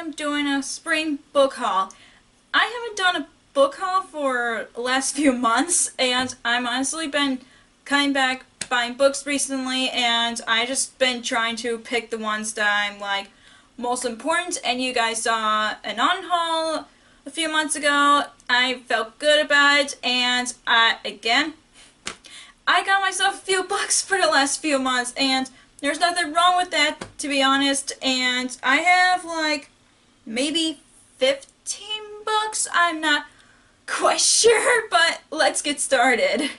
am doing a spring book haul. I haven't done a book haul for the last few months, and I've honestly been coming back buying books recently, and I just been trying to pick the ones that I'm like most important. And you guys saw an on-haul a few months ago. I felt good about it, and again, I got myself a few books for the last few months, and there's nothing wrong with that, to be honest. And I have like maybe 15 books. I'm not quite sure, but let's get started.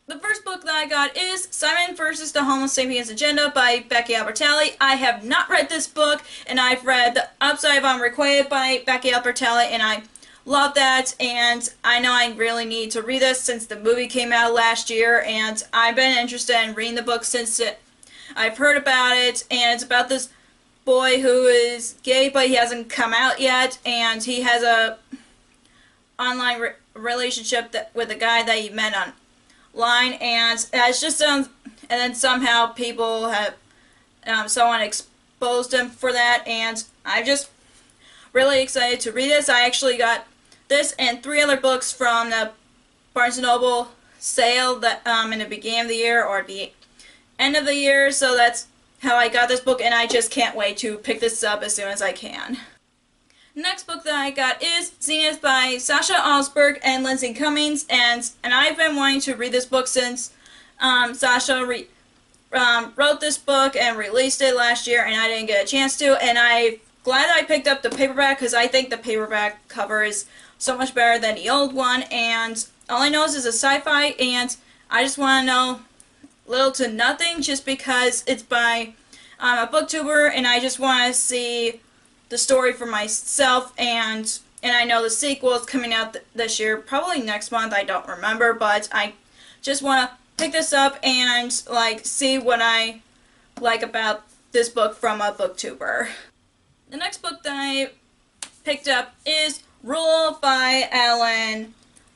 The first book that I got is Simon vs. the Homo Sapiens Agenda by Becky Albertalli. I have not read this book, and I've read The Upside of Unrequited by Becky Albertalli, and I love that, and I know I really need to read this since the movie came out last year, and I've been interested in reading the book since I've heard about it, and it's about this boy who is gay, but he hasn't come out yet, and he has a online relationship with a guy that he met online, and it's just and then somehow people have someone exposed him for that, and I'm just really excited to read this. I actually got this and 3 other books from the Barnes & Noble sale that in the beginning of the year or the end of the year, so that's how I got this book, and I just can't wait to pick this up as soon as I can. The next book that I got is Sine by Sasha Alsberg and Lindsay Cummings, and I've been wanting to read this book since Sasha wrote this book and released it last year, and I didn't get a chance to, and I'm glad I picked up the paperback because I think the paperback cover is so much better than the old one, and all I know is it's a sci-fi, and I just want to know little to nothing just because it's by a booktuber, and I just want to see the story for myself, and I know the sequel is coming out this year, probably next month, I don't remember, but I just want to pick this up and like see what I like about this book from a booktuber. The next book that I picked up is Rule by Alan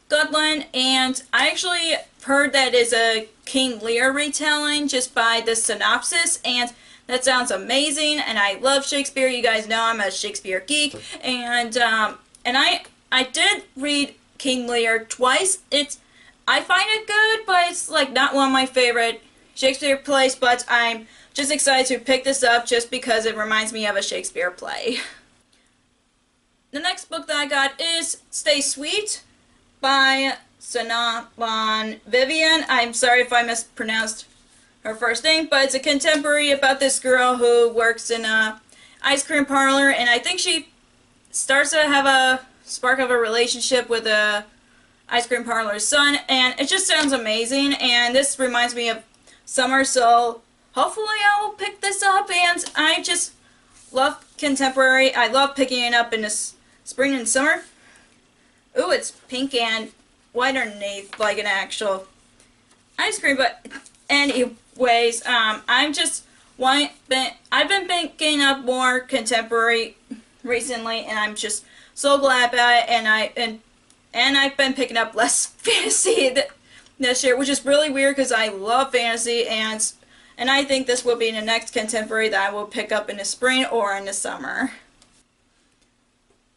Goodland, and I actually heard that is a King Lear retelling just by the synopsis, and that sounds amazing, and I love Shakespeare. You guys know I'm a Shakespeare geek, and I did read King Lear twice. I find it good, but it's like not one of my favorite Shakespeare plays, but I'm just excited to pick this up just because it reminds me of a Shakespeare play. The next book that I got is Stay Sweet by Sana Von Vivian. I'm sorry if I mispronounced her first name, but it's a contemporary about this girl who works in a ice cream parlor, and I think she starts to have a spark of a relationship with a ice cream parlor's son, and it just sounds amazing, and this reminds me of summer, so hopefully I will pick this up, and I just love contemporary. I love picking it up in the spring and summer. Ooh, it's pink and white underneath, like an actual ice cream, but anyways, I've been picking up more contemporary recently, and I'm just so glad about it, and I've been picking up less fantasy this year, which is really weird because I love fantasy, and I think this will be the next contemporary that I will pick up in the spring or in the summer.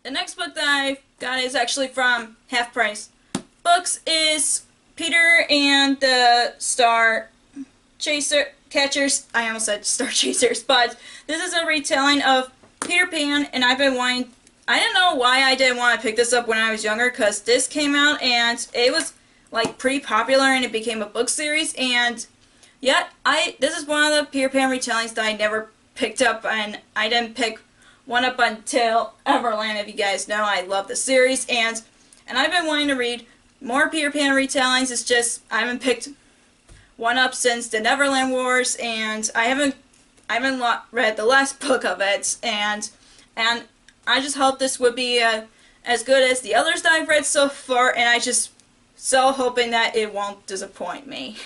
The next book that I got is actually from Half Price Books, is Peter and the Star Catchers. I almost said Star Chasers, but this is a retelling of Peter Pan, and I've been wanting, I don't know why I didn't want to pick this up when I was younger, because this came out and it was like pretty popular and it became a book series, and yet this is one of the Peter Pan retellings that I never picked up, and I didn't pick one up until Everland. If you guys know, I love the series, and I've been wanting to read more Peter Pan retellings. It's just I haven't picked one up since the Neverland Wars, and I haven't read the last book of it, and I just hope this would be as good as the others that I've read so far, and I just so hoping that it won't disappoint me.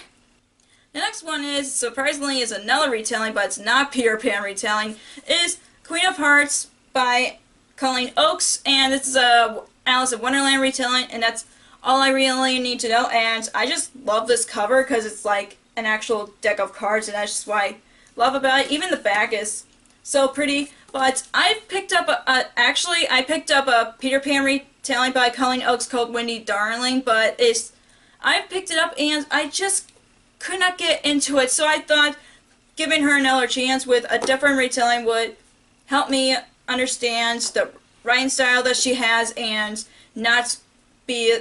The next one is, surprisingly, is another retelling, but it's not Peter Pan retelling, is Queen of Hearts by Colleen Oakes, and it's a Alice in Wonderland retelling, and that's all I really need to know, and I just love this cover because it's like an actual deck of cards, and that's just what I love about it. Even the back is so pretty. But I picked up I picked up a Peter Pan retelling by Colleen Oakes called Windy Darling, but I picked it up and I just could not get into it. So I thought giving her another chance with a different retelling would help me understand the writing style that she has and not be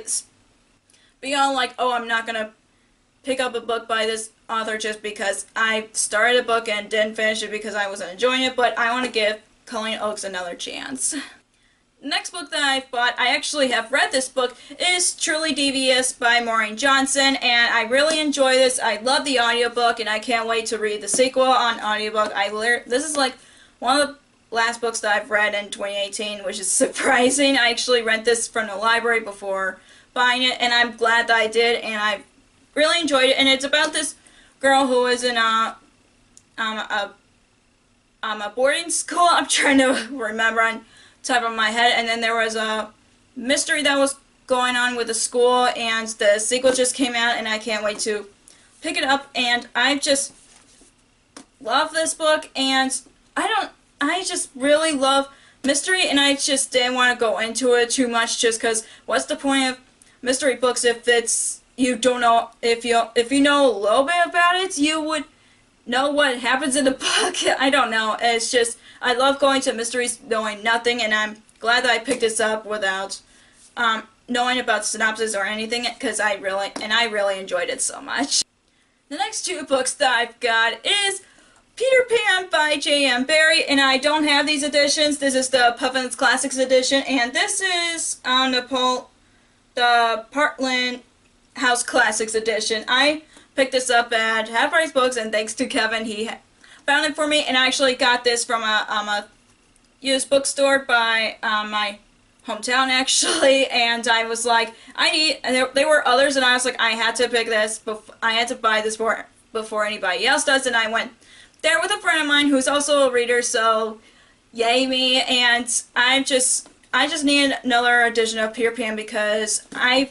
all like, oh, I'm not gonna pick up a book by this author just because I started a book and didn't finish it because I wasn't enjoying it, but I want to give Colleen Oakes another chance. Next book that I bought, I actually have read this book, is Truly Devious by Maureen Johnson, and I really enjoy this. I love the audiobook, and I can't wait to read the sequel on audiobook. This is like one of the last books that I've read in 2018, which is surprising. I actually rent this from the library before buying it, and I'm glad that I did, and I really enjoyed it. And it's about this girl who is in a boarding school. I'm trying to remember on top of my head, and then there was a mystery that was going on with the school, and the sequel just came out, and I can't wait to pick it up. And I just love this book, and I just really love mystery, and I just didn't want to go into it too much just because what's the point of mystery books if you don't know, if you know a little bit about it, you would know what happens in the book. I don't know. It's just, I love going to mysteries knowing nothing, and I'm glad that I picked this up without knowing about synopsis or anything, because I really enjoyed it so much. The next two books that I've got is Peter Pan by J.M. Barrie, and I don't have these editions. This is the Puffin's Classics edition, and this is the Partland House Classics edition. I picked this up at Half Price Books, and thanks to Kevin, he found it for me, and I actually got this from a used bookstore by my hometown, actually, and I was like, there were others, and I was like, I had to pick this, I had to buy this before anybody else does, and I went there with a friend of mine who's also a reader, so yay me, and I just needed another edition of Peter Pan because I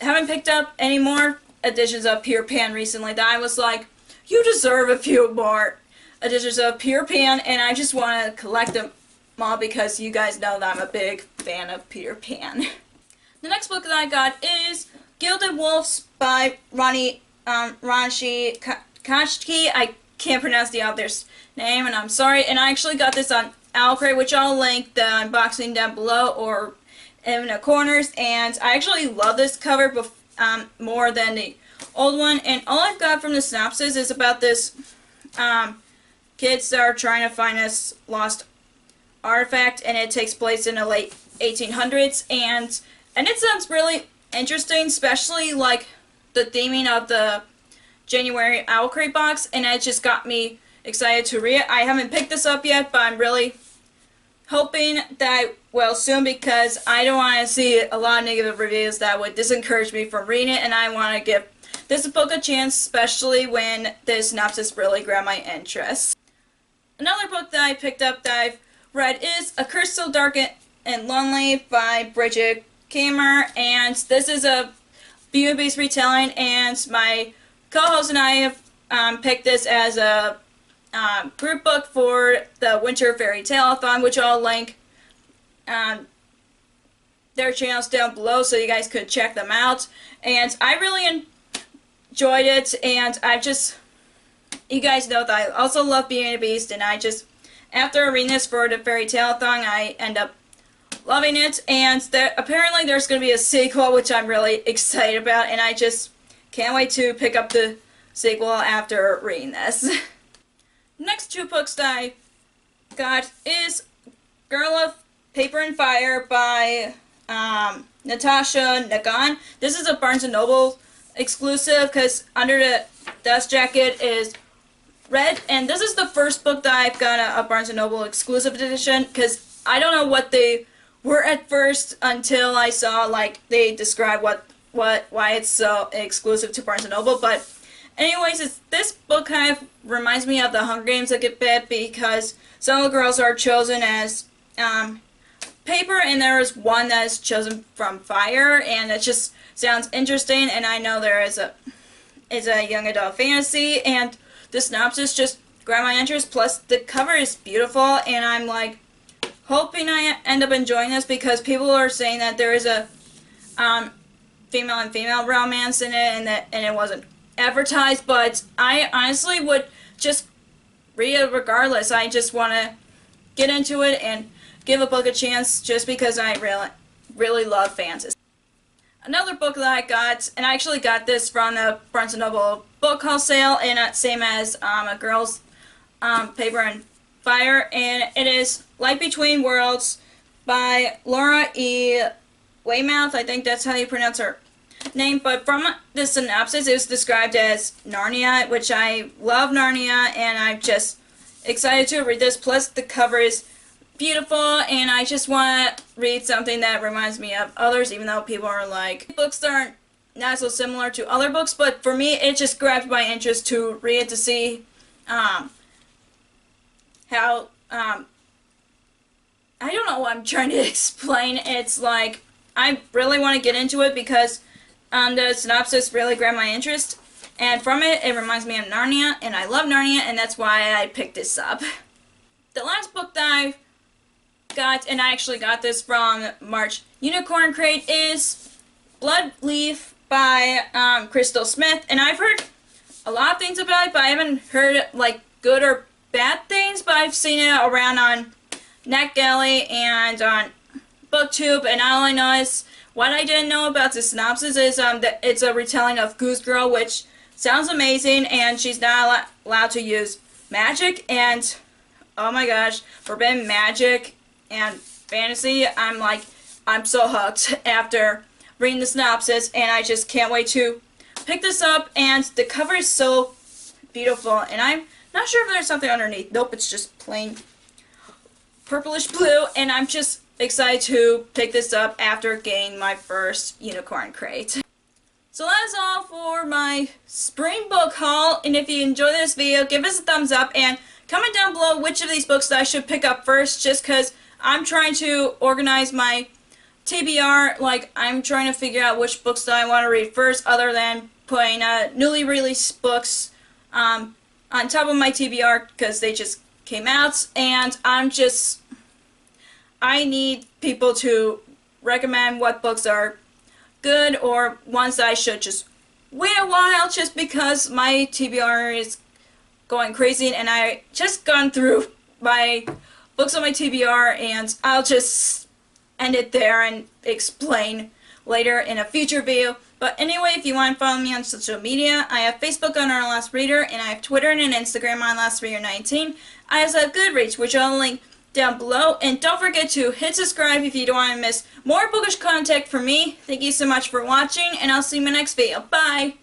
haven't picked up any more editions of Peter Pan recently that I was like, you deserve a few more editions of Peter Pan, and I just want to collect them all because you guys know that I'm a big fan of Peter Pan. The next book that I got is Gilded Wolves by Rashi Kashki. I can't pronounce the author's name, and I'm sorry, and I actually got this on Owlcrate, which I'll link the unboxing down below or in the corners, and I actually love this cover more than the old one, and all I've got from the synopsis is about this kids that are trying to find this lost artifact, and it takes place in the late 1800s, and it sounds really interesting, especially like the theming of the January Owlcrate box, and it just got me excited to read it. I haven't picked this up yet, but I'm really hoping that I will soon because I don't want to see a lot of negative reviews that would disencourage me from reading it, and I want to give this book a chance, especially when the synopsis really grabbed my interest. Another book that I picked up that I've read is A Curse So Dark and Lonely by Bridget Kamer, and this is a Beauty and Beast retelling, and my co-host and I have picked this as a group book for the Winter Fairy Tale-a-thon, which I'll link their channels down below so you guys could check them out. And I really enjoyed it, and you guys know that I also love Beauty and the Beast, and after reading this for the Fairy Tale-a-thon, I end up loving it, and apparently there's going to be a sequel, which I'm really excited about, and I just can't wait to pick up the sequel after reading this. Next two books that I got is Girl of Paper and Fire by Natasha Nagan. This is a Barnes & Noble exclusive because under the dust jacket is red, and this is the first book that I've got a Barnes & Noble exclusive edition because I don't know what they were at first until I saw like they describe why it's so exclusive to Barnes & Noble, but anyways, this book kind of reminds me of the Hunger Games a bit because some of the girls are chosen as paper, and there is one that is chosen from fire, and it just sounds interesting, and I know there is a young adult fantasy, and the synopsis just grabbed my interest. Plus, the cover is beautiful, and I'm like hoping I end up enjoying this because people are saying that there is a female and female romance in it, and it wasn't advertised. But I honestly would just read it regardless. I just want to get into it and give a book a chance just because I really love fantasy. Another book that I got, and I actually got this from the Barnes & Noble book haul sale, and same as A Girl's Paper and Fire, and it is Light Between Worlds by Laura E. Weymouth. I think that's how you pronounce her name, but from the synopsis it was described as Narnia, which I love Narnia, and I'm just excited to read this. Plus the cover is beautiful, and I just want to read something that reminds me of others, even though people are like, books aren't not so similar to other books, but for me it just grabbed my interest to read it, to see how I don't know what I'm trying to explain. It's like I really want to get into it because the synopsis really grabbed my interest, and from it reminds me of Narnia, and I love Narnia, and that's why I picked this up. The last book that I got, and I actually got this from March Unicorn Crate, is Bloodleaf by Crystal Smith, and I've heard a lot of things about it, but I haven't heard like good or bad things, but I've seen it around on NetGalley and on BookTube, and all I know is what I didn't know about the synopsis is that it's a retelling of Goose Girl, which sounds amazing, and she's not allowed to use magic, and oh my gosh, forbidden magic and fantasy. I'm so hooked after reading the synopsis, and I just can't wait to pick this up, and the cover is so beautiful, and I'm not sure if there's something underneath. Nope, it's just plain purplish blue, and I'm just excited to pick this up after getting my first Unicorn Crate. So that's all for my spring book haul, and if you enjoyed this video, give us a thumbs up and comment down below which of these books that I should pick up first, just because I'm trying to organize my TBR. Like, I'm trying to figure out which books that I want to read first, other than putting newly released books on top of my TBR because they just came out, and I need people to recommend what books are good or ones that I should just wait a while, just because my TBR is going crazy, and I just gone through my books on my TBR, and I'll just end it there and explain later in a future video. But anyway, if you want to follow me on social media, I have Facebook on Our Last Reader, and I have Twitter and an Instagram on LastReader19. I also have Goodreads, which I'll link down below, and don't forget to hit subscribe if you don't want to miss more bookish content from me. Thank you so much for watching, and I'll see you in my next video. Bye!